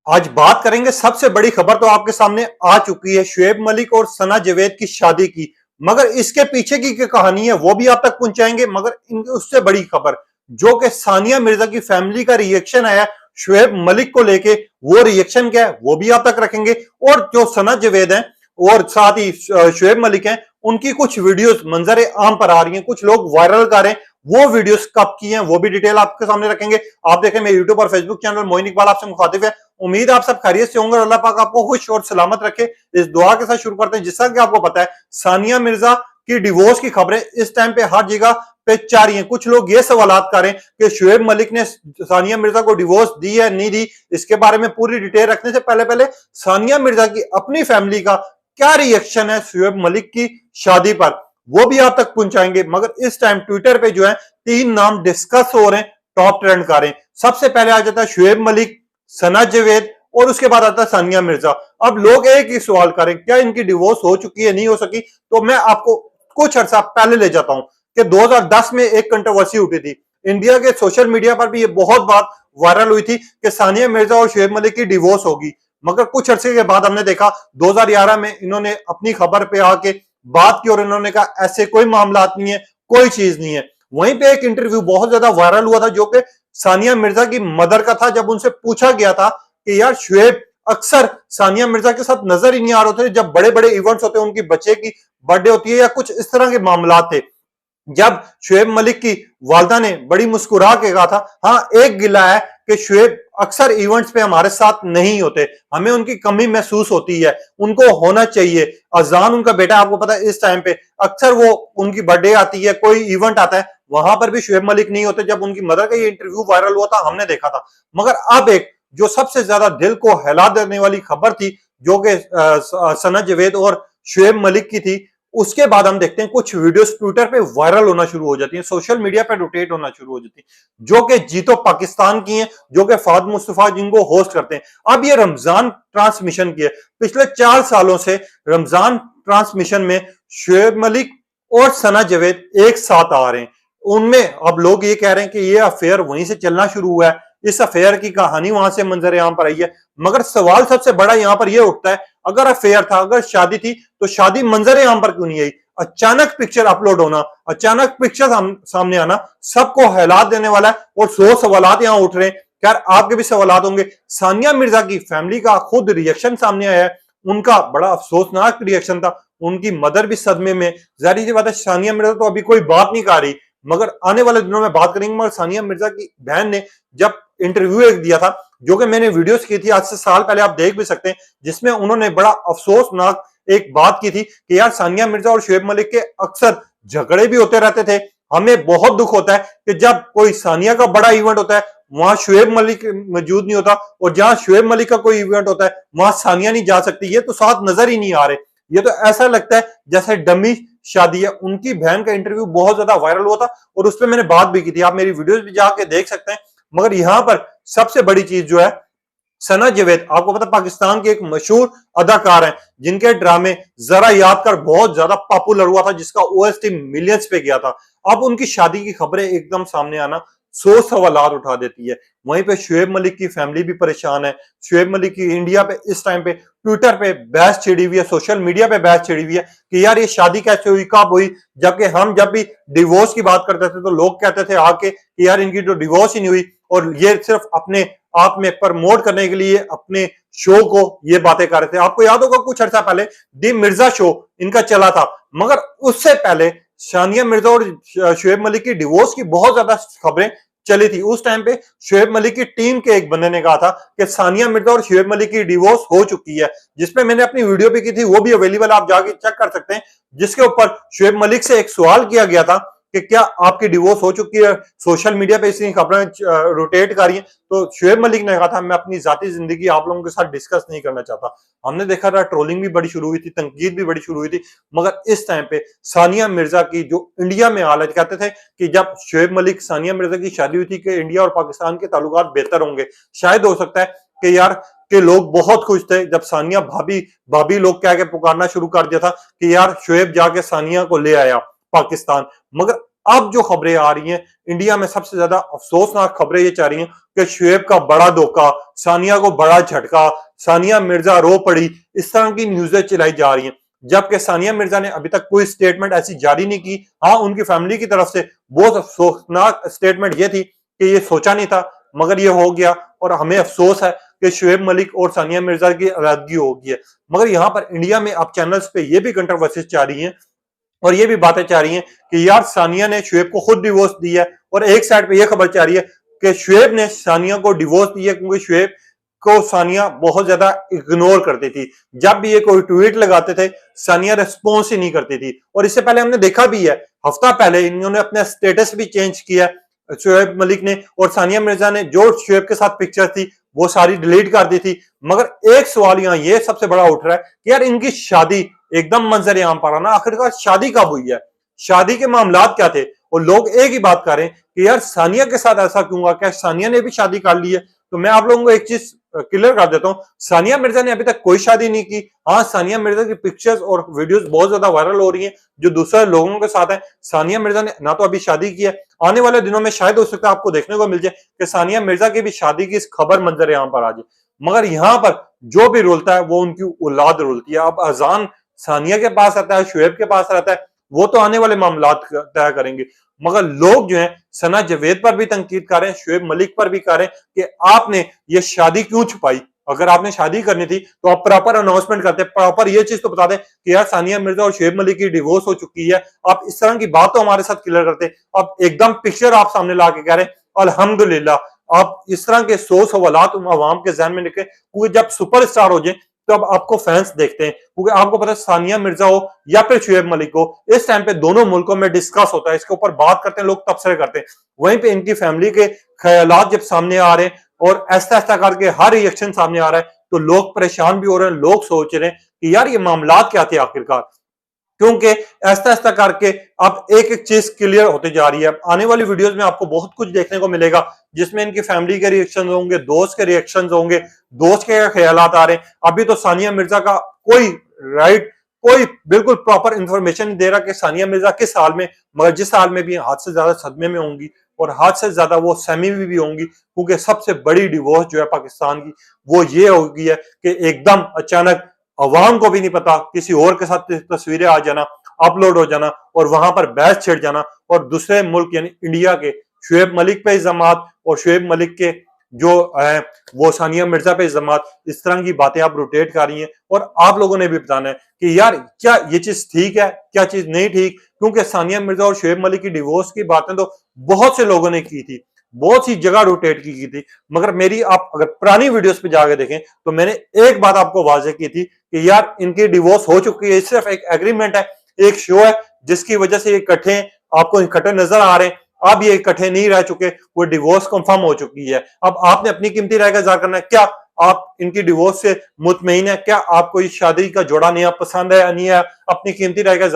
आज बात करेंगे सबसे बड़ी खबर तो आपके सामने आ चुकी है शुएब मलिक और सना जावेद की शादी की। मगर इसके पीछे की क्या कहानी है वो भी आप तक पहुंचाएंगे। मगर उससे बड़ी खबर जो कि सानिया मिर्जा की फैमिली का रिएक्शन आया शुएब मलिक को लेके, वो रिएक्शन क्या है वो भी आप तक रखेंगे। और जो सना जावेद है और साथ ही शुएब मलिक हैं, उनकी कुछ वीडियोस मंजर आम पर आ रही हैं, कुछ लोग वायरल कर रहे हैं, वो वीडियोस कब की हैं वो भी डिटेल आपके सामने रखेंगे। आप देखें मेरे यूट्यूब और फेसबुक चैनल मोइन इकबाल आपसे मुखातिब है। उम्मीद है आप सब खैरियत से होंगे और अल्लाह पाक आपको खुश और सलामत रखे। इस दुआ के साथ शुरू करते हैं। जैसा कि आपको पता है सानिया मिर्जा की डिवोर्स की खबरें इस टाइम पे हर जगह पे जा रही हैं। कुछ लोग ये सवालात कर रहे हैं कि शुएब मलिक ने सानिया मिर्जा को डिवोर्स दी है नहीं दी। इसके बारे में पूरी डिटेल रखने से पहले पहले सानिया मिर्जा की अपनी फैमिली का क्या रिएक्शन है शुएब मलिक की शादी पर वो भी आप तक पहुंचाएंगे। मगर इस टाइम ट्विटर पे जो है 3 नाम डिस्कस हो रहे हैं, टॉप ट्रेंड कर रहे हैं। सबसे पहले आ जाता है शुएब मलिक, सना जावेद और उसके बाद आता है सानिया मिर्जा। अब लोग एक ही सवाल करें क्या इनकी डिवोर्स हो चुकी है नहीं हो सकी, तो मैं आपको कुछ अर्सा पहले ले जाता हूं कि 2010 में एक कंट्रोवर्सी उठी थी। इंडिया के सोशल मीडिया पर भी ये बहुत बात वायरल हुई थी कि सानिया मिर्जा और शुएब मलिक की डिवोर्स होगी। मगर कुछ अरसे के बाद हमने देखा 2011 में इन्होंने अपनी खबर पे आके बात की और इन्होंने कहा ऐसे कोई मामला नहीं है, कोई चीज नहीं है। वहीं पे एक इंटरव्यू बहुत ज्यादा वायरल हुआ था जो कि सानिया मिर्जा की मदर का था। जब उनसे पूछा गया था कि यार शुएब अक्सर सानिया मिर्जा के साथ नजर ही नहीं आ रहे थे जब बड़े बड़े इवेंट्स होते हैं, उनकी बच्चे की बर्थडे होती है या कुछ इस तरह के मामला थे। जब शुएब मलिक की वालदा ने बड़ी मुस्कुरा के कहा था हाँ एक गिला है कि शुएब अक्सर इवेंट्स पे हमारे साथ नहीं होते, हमें उनकी कमी महसूस होती है, उनको होना चाहिए। अजान उनका बेटा आपको पता है इस टाइम पे अक्सर वो उनकी बर्थडे आती है, कोई इवेंट आता है, वहां पर भी शुएब मलिक नहीं होते। जब उनकी मदर का ये इंटरव्यू वायरल हुआ था हमने देखा था। मगर अब एक जो सबसे ज्यादा दिल को हिला देने वाली खबर थी जो कि सना जावेद और शुएब मलिक की थी, उसके बाद हम देखते हैं कुछ वीडियोस ट्विटर पे वायरल होना शुरू हो जाती हैं, सोशल मीडिया पे रोटेट होना शुरू हो जाती हैं, जो कि जीतो पाकिस्तान की हैं, जो कि फाद मुस्तफा जिनको होस्ट करते हैं। अब ये रमजान ट्रांसमिशन की है। पिछले 4 सालों से रमजान ट्रांसमिशन में शुएब मलिक और सना जावेद एक साथ आ रहे हैं। उनमें अब लोग ये कह रहे हैं कि ये अफेयर वहीं से चलना शुरू हुआ है, इस अफेयर की कहानी वहां से मंजर आम पर आई है। मगर सवाल सबसे बड़ा यहां पर यह उठता है अगर अफेयर था, अगर शादी थी, तो शादी मंजर आम पर क्यों नहीं आई? अचानक पिक्चर अपलोड होना, अचानक पिक्चर सामने आना सबको हैलात देने वाला है। और 100 सवालात यहां उठ रहे हैं। यार आपके भी सवालात होंगे। सानिया मिर्जा की फैमिली का खुद रिएक्शन सामने आया है, उनका बड़ा अफसोसनाक रिएक्शन था। उनकी मदर भी सदमे में। जाहिर सी बात है सानिया मिर्जा तो अभी कोई बात नहीं कर रही, मगर आने वाले दिनों में बात करेंगे। मगर सानिया मिर्जा की बहन ने जब इंटरव्यू एक दिया था जो कि मैंने वीडियोस की थी आज से साल पहले, आप देख भी सकते हैं, जिसमें उन्होंने बड़ा अफसोसनाक एक बात की थी कि यार सानिया मिर्जा और शुएब मलिक के अक्सर झगड़े भी होते रहते थे। हमें बहुत दुख होता है कि जब कोई सानिया का बड़ा इवेंट होता है वहां शुएब मलिक मौजूद नहीं होता, और जहां शुएब मलिक का कोई इवेंट होता है वहां सानिया नहीं जा सकती। ये तो साथ नजर ही नहीं आ रहे। ये तो ऐसा लगता है जैसे डमी शादी है। उनकी बहन का इंटरव्यू बहुत ज्यादा वायरल हुआ था और उस पर मैंने बात भी की थी, आप मेरी वीडियोस भी जाके देख सकते हैं। मगर यहां पर सबसे बड़ी चीज जो है, सना जावेद आपको पता पाकिस्तान के एक मशहूर अदाकार हैं जिनके ड्रामे जरा याद कर बहुत ज्यादा पॉपुलर हुआ था, जिसका ओएसटी मिलियंस पे गया था। अब उनकी शादी की खबरें एकदम सामने आना 100 सवालात उठा देती है। वहीं पे शुएब मलिक की फैमिली भी परेशान है। शुएब मलिक की इंडिया पे इस टाइम पे ट्विटर पे बहस छिड़ी हुई है, सोशल मीडिया पे बहस छिड़ी हुई है कि यार ये शादी कैसे हुई, कब हुई। जबकि हम जब भी डिवोर्स की बात करते थे तो लोग कहते थे आके कि यार इनकी तो डिवोर्स ही नहीं हुई, और ये सिर्फ अपने आप में प्रमोट करने के लिए अपने शो को ये बातें कर रहे थे। आपको याद होगा कुछ अर्सा पहले दी मिर्जा शो इनका चला था, मगर उससे पहले सानिया मिर्जा और शुएब मलिक की डिवोर्स की बहुत ज्यादा खबरें चली थी। उस टाइम पे शुएब मलिक की टीम के एक बंदे ने कहा था कि सानिया मिर्जा और शुएब मलिक की डिवोर्स हो चुकी है, जिसपे मैंने अपनी वीडियो भी की थी, वो भी अवेलेबल, आप जाके चेक कर सकते हैं। जिसके ऊपर शुएब मलिक से एक सवाल किया गया था कि क्या आपकी डिवोर्स हो चुकी है, सोशल मीडिया पे इसी खबरें रोटेट कर रही हैं। तो शुएब मलिक ने कहा था मैं अपनी जाती जिंदगी आप लोगों के साथ डिस्कस नहीं करना चाहता। हमने देखा था ट्रोलिंग भी बड़ी शुरू हुई थी, तनकीद भी बड़ी शुरू हुई थी। मगर इस टाइम पे सानिया मिर्जा की जो इंडिया में हालत, कहते थे कि जब शुएब मलिक सानिया मिर्जा की शादी हुई थी कि इंडिया और पाकिस्तान के ताल्लुकात बेहतर होंगे। शायद हो सकता है कि यार के लोग बहुत खुश थे जब सानिया भाभी भाभी लोग कह के पुकारना शुरू कर दिया था कि यार शुएब जाके सानिया को ले आया पाकिस्तान। मगर अब जो खबरें आ रही हैं इंडिया में, सबसे ज्यादा अफसोसनाक खबरें ये चाह रही हैं कि शुएब का बड़ा धोखा, सानिया को बड़ा झटका, सानिया मिर्जा रो पड़ी, इस तरह की न्यूजें चलाई जा रही हैं। जबकि सानिया मिर्जा ने अभी तक कोई स्टेटमेंट ऐसी जारी नहीं की। हाँ, उनकी फैमिली की तरफ से बहुत अफसोसनाक स्टेटमेंट ये थी कि ये सोचा नहीं था मगर ये हो गया, और हमें अफसोस है कि शुएब मलिक और सानिया मिर्जा की अलहदगी हो गई है। मगर यहाँ पर इंडिया में अब चैनल्स पे ये भी कंट्रोवर्सीज जा रही हैं और ये भी बातें चाह रही हैं कि यार सानिया ने शुएब को खुद डिवोर्स दिया है, और एक साइड पे ये खबर चाह रही है कि शुएब ने सानिया को डिवोर्स दिया क्योंकि शुएब को सानिया बहुत ज्यादा इग्नोर करती थी। जब भी ये कोई ट्वीट लगाते थे सानिया रिस्पॉन्स ही नहीं करती थी। और इससे पहले हमने देखा भी है, हफ्ता पहले इन्होंने अपना स्टेटस भी चेंज किया शुएब मलिक ने, और सानिया मिर्जा ने जो शुएब के साथ पिक्चर थी वो सारी डिलीट कर दी थी। मगर एक सवाल यहाँ ये सबसे बड़ा उठ रहा है कि यार इनकी शादी एकदम मंजर आम पर आना, आखिरकार शादी कब हुई है, शादी के मामलात क्या थे। और लोग एक ही बात कर रहे हैं कि यार सानिया के साथ ऐसा क्यों हुआ, क्या सानिया ने भी शादी कर ली है। तो मैं आप लोगों को एक चीज क्लियर कर देता हूं, सानिया मिर्जा ने अभी तक कोई शादी नहीं की। हाँ, सानिया मिर्जा की पिक्चर्स और वीडियोस बहुत ज्यादा वायरल हो रही हैं जो दूसरे लोगों के साथ है। सानिया मिर्जा ने ना तो अभी शादी की है, आने वाले दिनों में शायद हो सकता है आपको देखने को मिल जाए कि सानिया मिर्जा की भी शादी की खबर मंजर यहाँ पर आ जाए। मगर यहाँ पर जो भी रुलता है वो उनकी औलाद रुलती है। अब अजान सानिया के पास रहता है, शुएब के पास रहता है, वो तो आने वाले मामलात तय करेंगे। मगर लोग जो है सना जवेद पर भी तनकीद कर रहे हैं, शुएब मलिक पर भी कर रहे हैं कि आपने ये शादी क्यों छुपाई। अगर आपने शादी करनी थी तो आप प्रॉपर अनाउंसमेंट करते, प्रॉपर ये चीज तो बता दें कि यार सानिया मिर्जा और शुएब मलिक की डिवोर्स हो चुकी है। आप इस तरह की बात तो हमारे साथ क्लियर करते, आप एकदम पिक्चर आप सामने ला के कह रहे हैं अल्हम्दुलिल्लाह। आप इस तरह के सौ सवालात अवाम के जहन में निकले, क्योंकि जब सुपरस्टार हो जाए तो अब आपको फैंस देखते हैं, क्योंकि आपको पता है सानिया मिर्जा हो या फिर शुएब मलिक हो, इस टाइम पे दोनों मुल्कों में डिस्कस होता है, इसके ऊपर बात करते हैं, लोग तबसरे करते हैं। वहीं पे इनकी फैमिली के ख्यालात जब सामने आ रहे हैं और ऐसा ऐसा करके हर रिएक्शन सामने आ रहा है तो लोग परेशान भी हो रहे हैं। लोग सोच रहे हैं कि यार ये मामलात क्या थे आखिरकार, क्योंकि ऐसा ऐसा करके अब एक एक चीज क्लियर होती जा रही है। आने वाली वीडियोस में आपको बहुत कुछ देखने को मिलेगा जिसमें इनकी फैमिली के रिएक्शन होंगे, दोस्त के रिएक्शन होंगे, दोस्त के ख्यालात आ रहे हैं। अभी तो सानिया मिर्जा का कोई राइट, कोई बिल्कुल प्रॉपर इंफॉर्मेशन नहीं दे रहा कि सानिया मिर्जा किस हाल में, मगर जिस हाल में भी हाथ से ज्यादा सदमे में होंगी और हाथ से ज्यादा वो सहमी भी होंगी, क्योंकि सबसे बड़ी डिवोर्स जो है पाकिस्तान की वो ये हो गई है कि एकदम अचानक अवाम को भी नहीं पता, किसी और के साथ तस्वीरें आ जाना, अपलोड हो जाना और वहां पर बहस छिड़ जाना, और दूसरे मुल्क यानी इंडिया के शुएब मलिक पे इल्जामात और शुएब मलिक के जो है वो सानिया मिर्जा पे इल्जामात, इस तरह की बातें आप रोटेट कर रही हैं। और आप लोगों ने भी बताना है कि यार क्या ये चीज ठीक है, क्या चीज नहीं ठीक, क्योंकि सानिया मिर्जा और शुएब मलिक की डिवोर्स की बातें तो बहुत से लोगों ने की थी, बहुत सी जगह रोटेट की थी। मगर मेरी आप अगर पुरानी वीडियोस पे जाके देखें तो मैंने एक बात आपको वाजे की थी कि यार इनकी डिवोर्स हो चुकी है, सिर्फ एक एग्रीमेंट है, एक शो है जिसकी वजह से ये इकट्ठे आपको इकट्ठे नजर आ रहे हैं। अब ये इकट्ठे नहीं रह चुके, वो डिवोर्स कंफर्म हो चुकी है। अब आपने अपनी कीमती राय का इज़हार करना है, क्या आप इनकी डिवोर्स से मुतमईन है, क्या आपको इस शादी का जोड़ा नया पसंद है या नहीं है, अपनी कीमती राय का